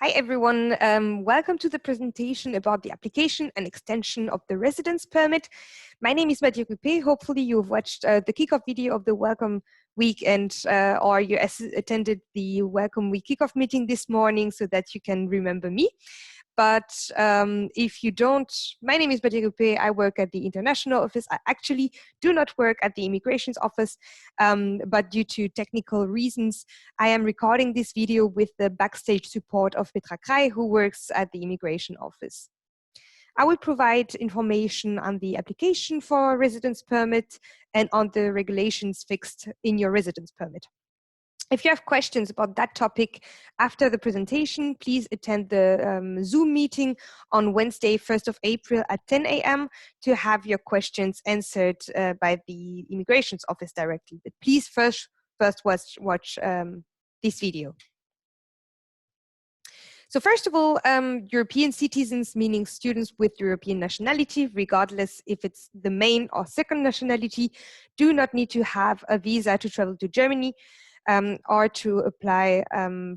Hi everyone, welcome to the presentation about the application and extension of the residence permit. My name is Madia Coupé. Hopefully you've watched the kickoff video of the Welcome Week or you attended the Welcome Week kickoff meeting this morning so that you can remember me. But if you don't, my name is Madia Coupé. I work at the International Office. I actually do not work at the Immigrations Office, but due to technical reasons, I am recording this video with the backstage support of Petra Kraj, who works at the Immigration Office. I will provide information on the application for a residence permit and on the regulations fixed in your residence permit. If you have questions about that topic after the presentation, please attend the Zoom meeting on Wednesday, 1st of April at 10 a.m. to have your questions answered by the Immigrations Office directly. But please first watch this video. So first of all, European citizens, meaning students with European nationality, regardless if it's the main or second nationality, do not need to have a visa to travel to Germany. Or to apply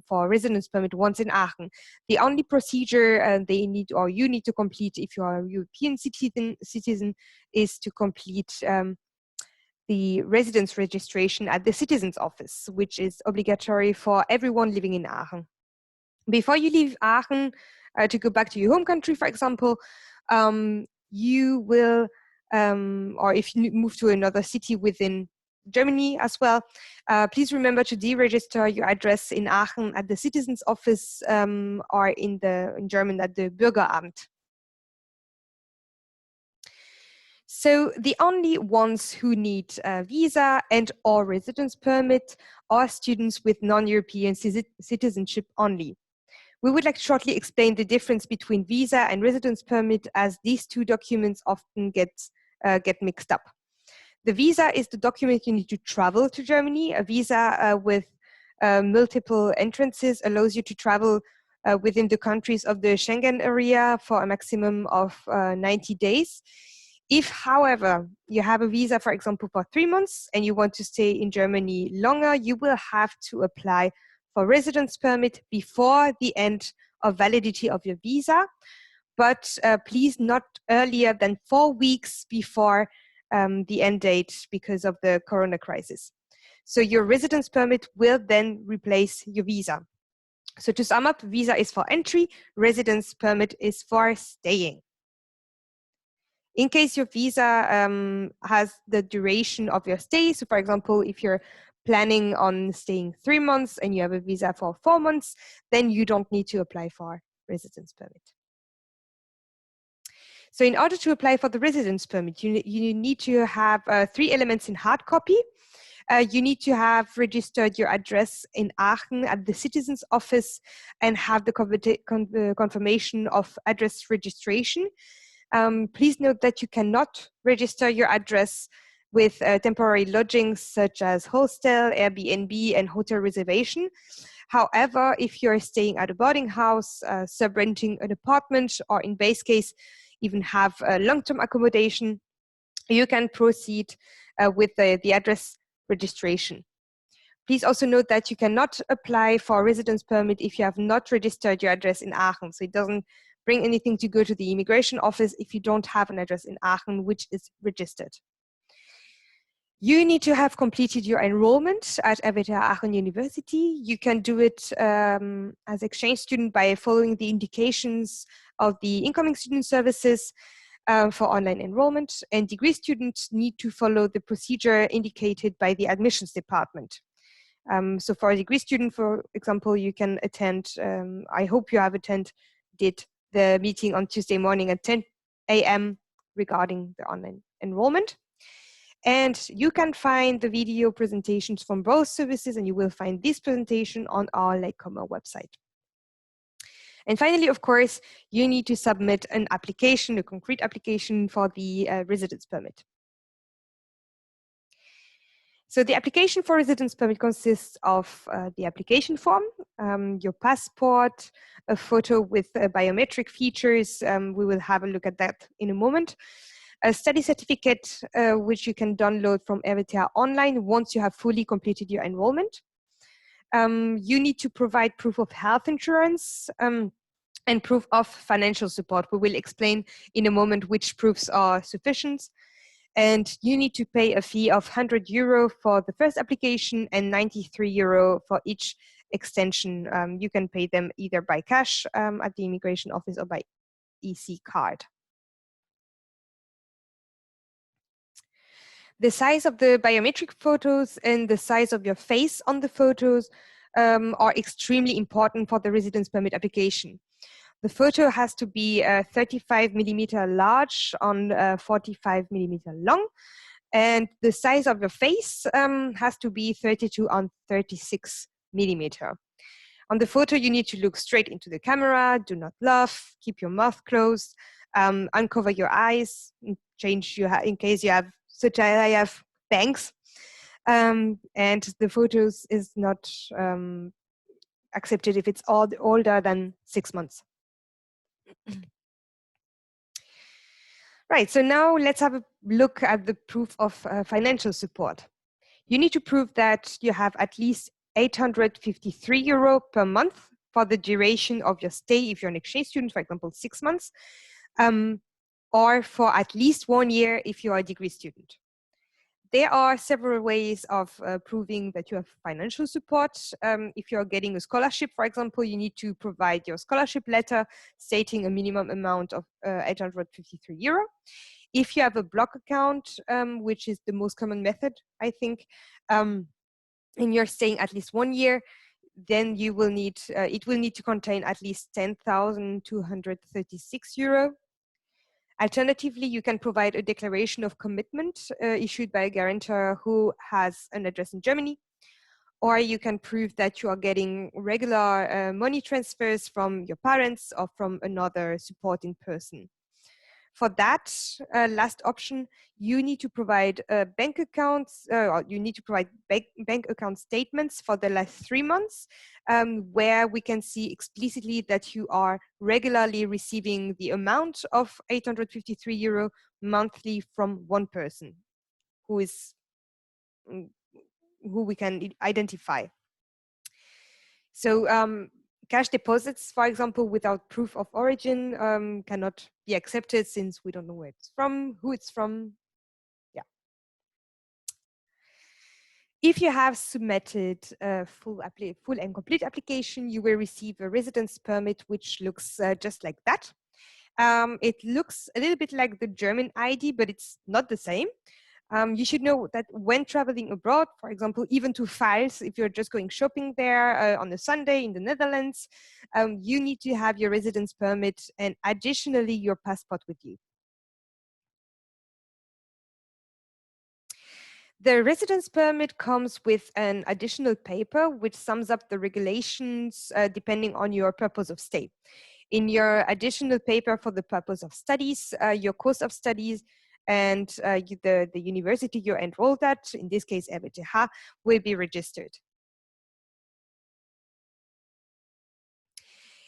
for a residence permit once in Aachen. The only procedure you need to complete if you are a European citizen is to complete the residence registration at the Citizens Office, which is obligatory for everyone living in Aachen. Before you leave Aachen to go back to your home country, for example, you will, or if you move to another city within Germany as well, please remember to deregister your address in Aachen at the Citizens Office or in German at the Bürgeramt. So the only ones who need a visa and or residence permit are students with non-European citizenship only. We would like to shortly explain the difference between visa and residence permit, as these two documents often get mixed up. The visa is the document you need to travel to Germany. A visa with multiple entrances allows you to travel within the countries of the Schengen area for a maximum of 90 days. If, however, you have a visa, for example, for 3 months and you want to stay in Germany longer, you will have to apply for residence permit before the end of validity of your visa, but please not earlier than 4 weeks before the end date because of the corona crisis. So your residence permit will then replace your visa. So to sum up, visa is for entry, residence permit is for staying. In case your visa has the duration of your stay, so for example, if you're planning on staying 3 months and you have a visa for 4 months, then you don't need to apply for residence permit. So in order to apply for the residence permit, you need to have 3 elements in hard copy. You need to have registered your address in Aachen at the Citizens Office and have the confirmation of address registration. Please note that you cannot register your address with temporary lodgings such as hostel, Airbnb, and hotel reservation. However, if you're staying at a boarding house, sub-renting an apartment, or in base case, even have a long-term accommodation, you can proceed with the address registration. Please also note that you cannot apply for a residence permit if you have not registered your address in Aachen. So it doesn't bring anything to go to the Immigration Office if you don't have an address in Aachen, which is registered. You need to have completed your enrollment at RWTH Aachen University. You can do it as exchange student by following the indications of the incoming student services for online enrollment, and degree students need to follow the procedure indicated by the admissions department. So for a degree student, for example, you can attend, I hope you have attended the meeting on Tuesday morning at 10 a.m. regarding the online enrollment. And you can find the video presentations from both services, and you will find this presentation on our Latecomer website. And finally, of course, you need to submit an application, a concrete application for the residence permit. So the application for residence permit consists of the application form, your passport, a photo with biometric features. We will have a look at that in a moment. A study certificate, which you can download from RWTH online once you have fully completed your enrollment. You need to provide proof of health insurance and proof of financial support. We will explain in a moment which proofs are sufficient. And you need to pay a fee of €100 for the first application and €93 for each extension. You can pay them either by cash at the immigration office or by EC card. The size of the biometric photos and the size of your face on the photos are extremely important for the residence permit application. The photo has to be 35 millimeter large on 45 millimeter long, and the size of your face has to be 32 on 36 millimeter. On the photo, you need to look straight into the camera, do not laugh, keep your mouth closed, uncover your eyes, change in case you have, such as I have, bangs. And the photos is not accepted if it's older than 6 months. Right, so now let's have a look at the proof of financial support. You need to prove that you have at least €853 per month for the duration of your stay if you're an exchange student, for example, 6 months, or for at least 1 year if you are a degree student. There are several ways of proving that you have financial support. If you're getting a scholarship, for example, you need to provide your scholarship letter stating a minimum amount of €853. If you have a block account, which is the most common method, I think, and you're staying at least 1 year, then you will need, it will need to contain at least €10,236. Alternatively, you can provide a declaration of commitment issued by a guarantor who has an address in Germany, or you can prove that you are getting regular money transfers from your parents or from another supporting person. For that last option, you need to provide bank accounts, or you need to provide bank account statements for the last 3 months, where we can see explicitly that you are regularly receiving the amount of €853 monthly from one person who we can identify. So cash deposits, for example, without proof of origin cannot be accepted since we don't know where it's from, who it's from. Yeah. If you have submitted a full and complete application, you will receive a residence permit, which looks just like that. It looks a little bit like the German ID, but it's not the same. You should know that when traveling abroad, for example, even to Fals, if you're just going shopping there on a Sunday in the Netherlands, you need to have your residence permit and additionally your passport with you. The residence permit comes with an additional paper which sums up the regulations depending on your purpose of stay. In your additional paper for the purpose of studies, your course of studies, and the university you're enrolled at, in this case RWTH, will be registered.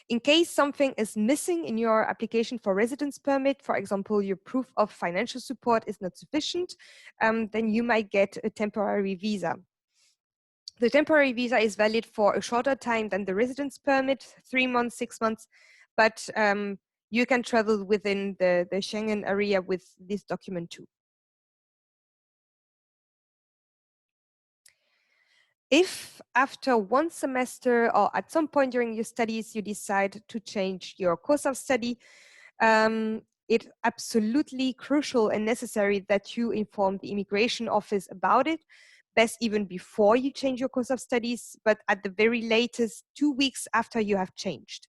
In case something is missing in your application for residence permit, for example, your proof of financial support is not sufficient, then you might get a temporary visa. The temporary visa is valid for a shorter time than the residence permit, 3 months, 6 months, but you can travel within the Schengen area with this document too. If after 1 semester or at some point during your studies, you decide to change your course of study, it's absolutely crucial and necessary that you inform the immigration office about it, best even before you change your course of studies, but at the very latest 2 weeks after you have changed.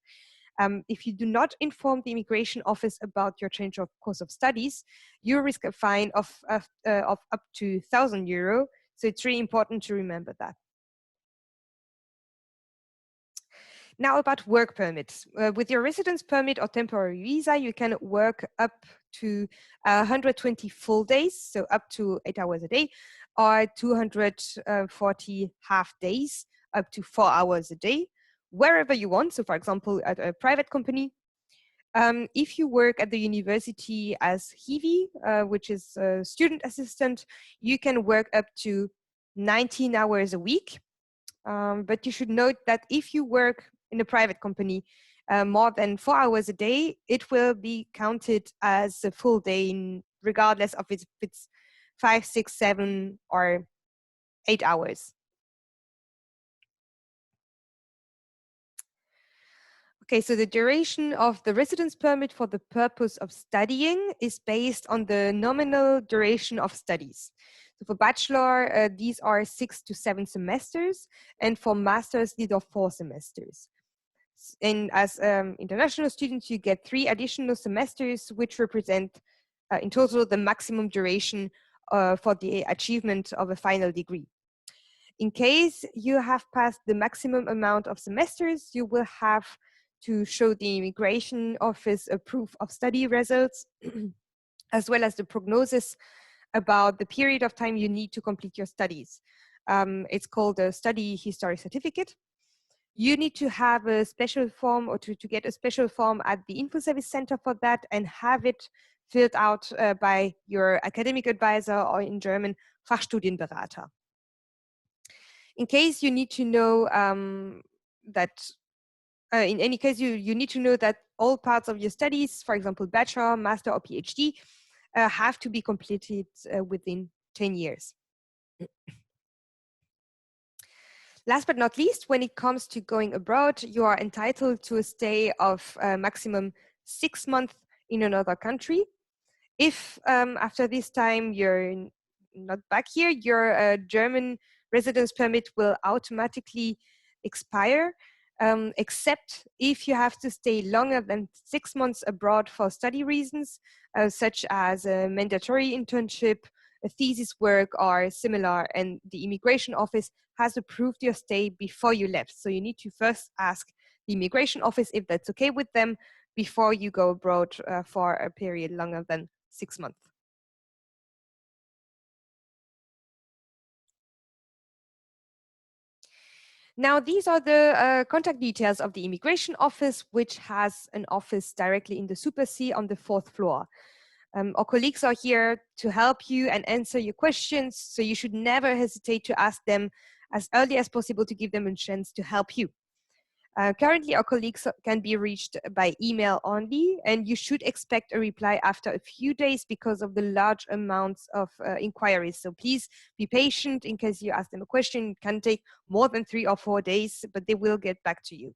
If you do not inform the immigration office about your change of course of studies, you risk a fine of up to €1,000. So it's really important to remember that. Now about work permits. With your residence permit or temporary visa, you can work up to 120 full days, so up to 8 hours a day, or 240 half days, up to 4 hours a day, wherever you want. So for example, at a private company. If you work at the university as HIVI, which is a student assistant, you can work up to 19 hours a week. But you should note that if you work in a private company more than 4 hours a day, it will be counted as a full day, regardless of if it's 5, 6, 7, or 8 hours. Okay, so the duration of the residence permit for the purpose of studying is based on the nominal duration of studies. So for bachelor, these are 6 to 7 semesters, and for masters, these are 4 semesters. And as international students, you get 3 additional semesters, which represent in total the maximum duration for the achievement of a final degree. In case you have passed the maximum amount of semesters, you will have to show the immigration office a proof of study results, as well as the prognosis about the period of time you need to complete your studies. It's called a study history certificate. You need to have a special form, or to get a special form at the Info Service Center for that, and have it filled out by your academic advisor, or in German, Fachstudienberater. In case you need to know that, in any case, you need to know that all parts of your studies, for example, bachelor, master, or PhD, have to be completed within 10 years. Last but not least, when it comes to going abroad, you are entitled to a stay of maximum 6 months in another country. If after this time you're not back here, your German residence permit will automatically expire, except if you have to stay longer than 6 months abroad for study reasons, such as a mandatory internship, a thesis work, or similar, and the immigration office has approved your stay before you left. So you need to first ask the immigration office if that's okay with them before you go abroad for a period longer than 6 months. Now, these are the contact details of the immigration office, which has an office directly in the Super C on the 4th floor. Our colleagues are here to help you and answer your questions, so you should never hesitate to ask them as early as possible to give them a chance to help you. Currently, our colleagues can be reached by email only, and you should expect a reply after a few days because of the large amounts of inquiries. So please be patient in case you ask them a question. It can take more than 3 or 4 days, but they will get back to you.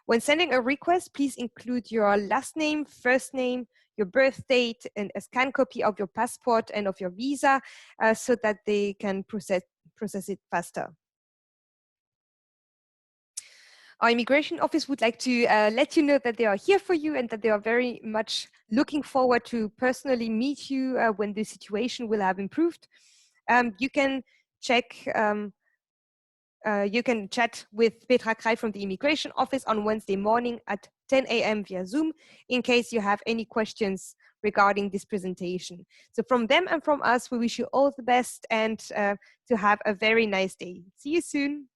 When sending a request, please include your last name, first name, your birth date, and a scanned copy of your passport and of your visa so that they can process it faster. Our immigration office would like to let you know that they are here for you and that they are very much looking forward to personally meet you when the situation will have improved. You can check, you can chat with Petra Krei from the immigration office on Wednesday morning at 10 a.m. via Zoom in case you have any questions regarding this presentation. So from them and from us, we wish you all the best and to have a very nice day. See you soon.